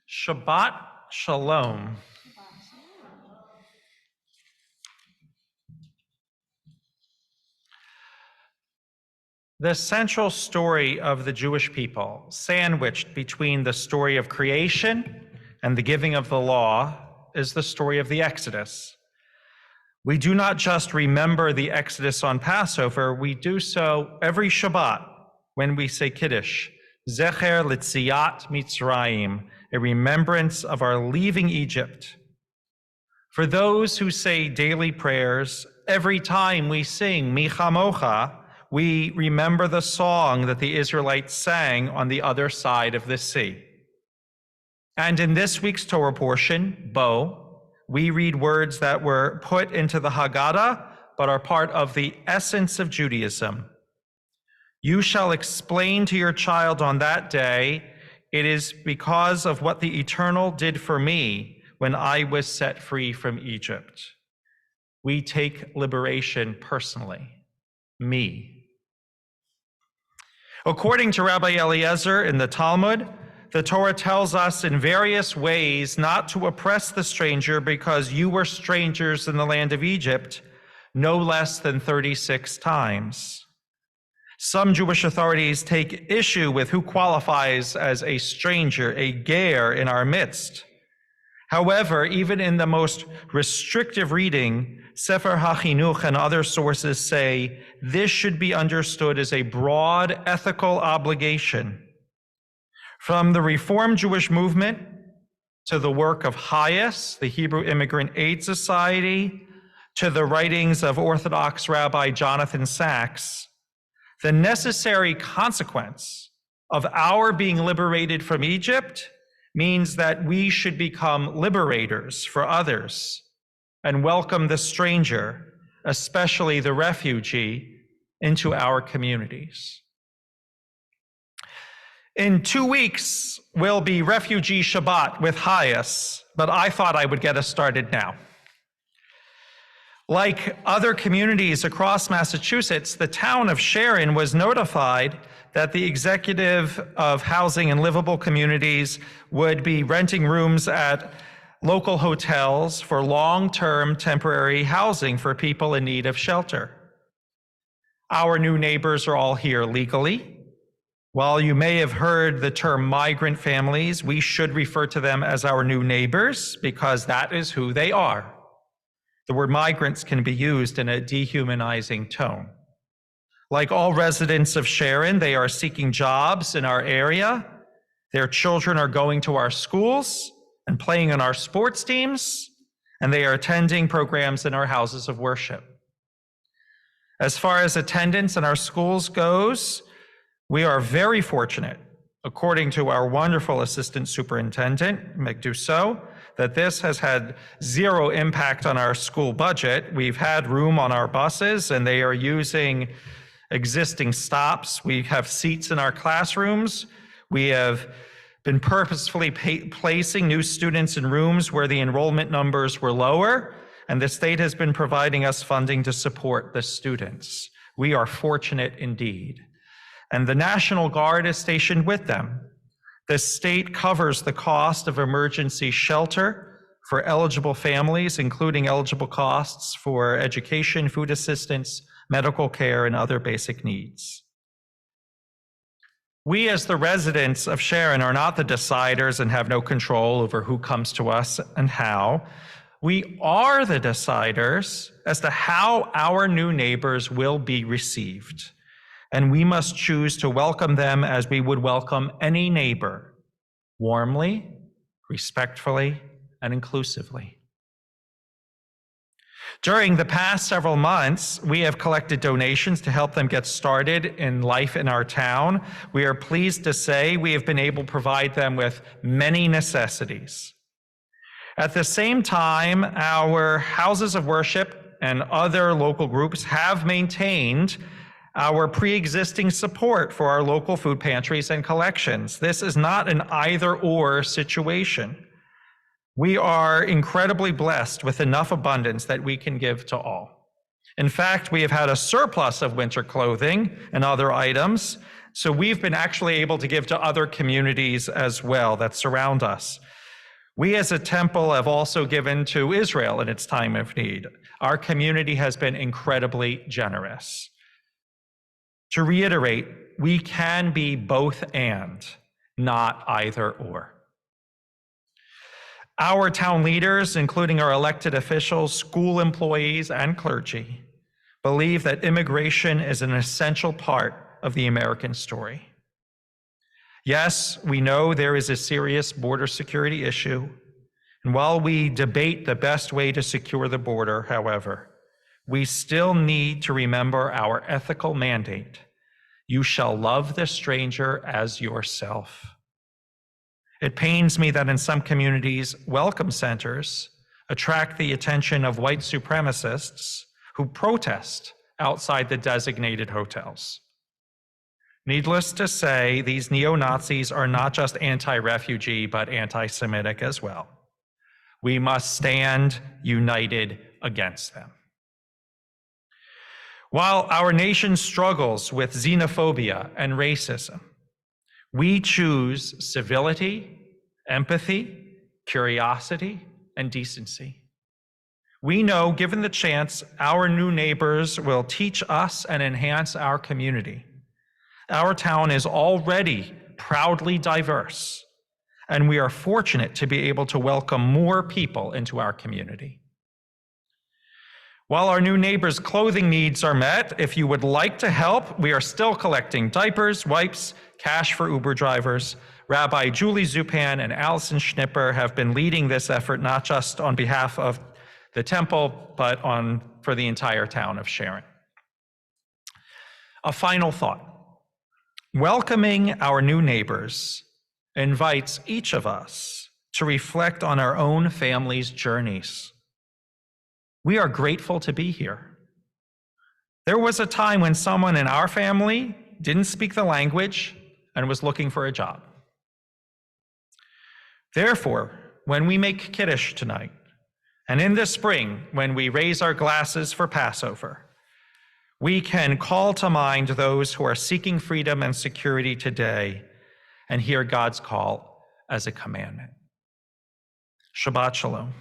Shabbat Shalom. The central story of the Jewish people, sandwiched between the story of creation and the giving of the law, is the story of the Exodus. We do not just remember the Exodus on Passover, we do so every Shabbat when we say Kiddush, Zecher Litziat Mitzrayim, a remembrance of our leaving Egypt. For those who say daily prayers, every time we sing Mi Chamocha, we remember the song that the Israelites sang on the other side of the sea. And in this week's Torah portion, Bo, we read words that were put into the Haggadah, but are part of the essence of Judaism. You shall explain to your child on that day, it is because of what the Eternal did for me when I was set free from Egypt. We take liberation personally, me. According to Rabbi Eliezer in the Talmud, the Torah tells us in various ways not to oppress the stranger because you were strangers in the land of Egypt, no less than 36 times. Some Jewish authorities take issue with who qualifies as a stranger, a ger in our midst. However, even in the most restrictive reading, Sefer HaChinuch and other sources say this should be understood as a broad ethical obligation. From the Reform Jewish movement to the work of HIAS, the Hebrew Immigrant Aid Society, to the writings of Orthodox Rabbi Jonathan Sacks, the necessary consequence of our being liberated from Egypt means that we should become liberators for others and welcome the stranger, especially the refugee, into our communities. In 2 weeks will be Refugee Shabbat with HIAS, but I thought I would get us started now. Like other communities across Massachusetts, the town of Sharon was notified that the Executive of Housing and Livable Communities would be renting rooms at local hotels for long-term temporary housing for people in need of shelter. Our new neighbors are all here legally. While you may have heard the term migrant families, we should refer to them as our new neighbors because that is who they are. The word migrants can be used in a dehumanizing tone. Like all residents of Sharon, they are seeking jobs in our area. Their children are going to our schools and playing on our sports teams, and they are attending programs in our houses of worship. As far as attendance in our schools goes, we are very fortunate, according to our wonderful assistant superintendent, Meg Dussault, that this has had zero impact on our school budget. We've had room on our buses and they are using existing stops. We have seats in our classrooms. We have been purposefully placing new students in rooms where the enrollment numbers were lower, and the state has been providing us funding to support the students. We are fortunate indeed. And the National Guard is stationed with them. The state covers the cost of emergency shelter for eligible families, including eligible costs for education, food assistance, medical care, and other basic needs. We as the residents of Sharon are not the deciders and have no control over who comes to us and how. We are the deciders as to how our new neighbors will be received. And we must choose to welcome them as we would welcome any neighbor, warmly, respectfully, and inclusively. During the past several months, we have collected donations to help them get started in life in our town. We are pleased to say we have been able to provide them with many necessities. At the same time, our houses of worship and other local groups have maintained our pre-existing support for our local food pantries and collections. This is not an either-or situation. We are incredibly blessed with enough abundance that we can give to all. In fact, we have had a surplus of winter clothing and other items, so we've been actually able to give to other communities as well that surround us. We as a temple have also given to Israel in its time of need. Our community has been incredibly generous. To reiterate, we can be both and, not either or. Our town leaders, including our elected officials, school employees, and clergy, believe that immigration is an essential part of the American story. Yes, we know there is a serious border security issue, and while we debate the best way to secure the border, however, we still need to remember our ethical mandate: you shall love the stranger as yourself. It pains me that in some communities, welcome centers attract the attention of white supremacists who protest outside the designated hotels. Needless to say, these neo-Nazis are not just anti-refugee, but anti-Semitic as well. We must stand united against them. While our nation struggles with xenophobia and racism, we choose civility, empathy, curiosity, and decency. We know, given the chance, our new neighbors will teach us and enhance our community. Our town is already proudly diverse, and we are fortunate to be able to welcome more people into our community. While our new neighbors' clothing needs are met, if you would like to help, we are still collecting diapers, wipes, cash for Uber drivers. Rabbi Julie Zupan and Allison Schnipper have been leading this effort, not just on behalf of the temple, but for the entire town of Sharon. A final thought. Welcoming our new neighbors invites each of us to reflect on our own family's journeys. We are grateful to be here. There was a time when someone in our family didn't speak the language and was looking for a job. Therefore, when we make Kiddush tonight, and in the spring, when we raise our glasses for Passover, we can call to mind those who are seeking freedom and security today and hear God's call as a commandment. Shabbat Shalom.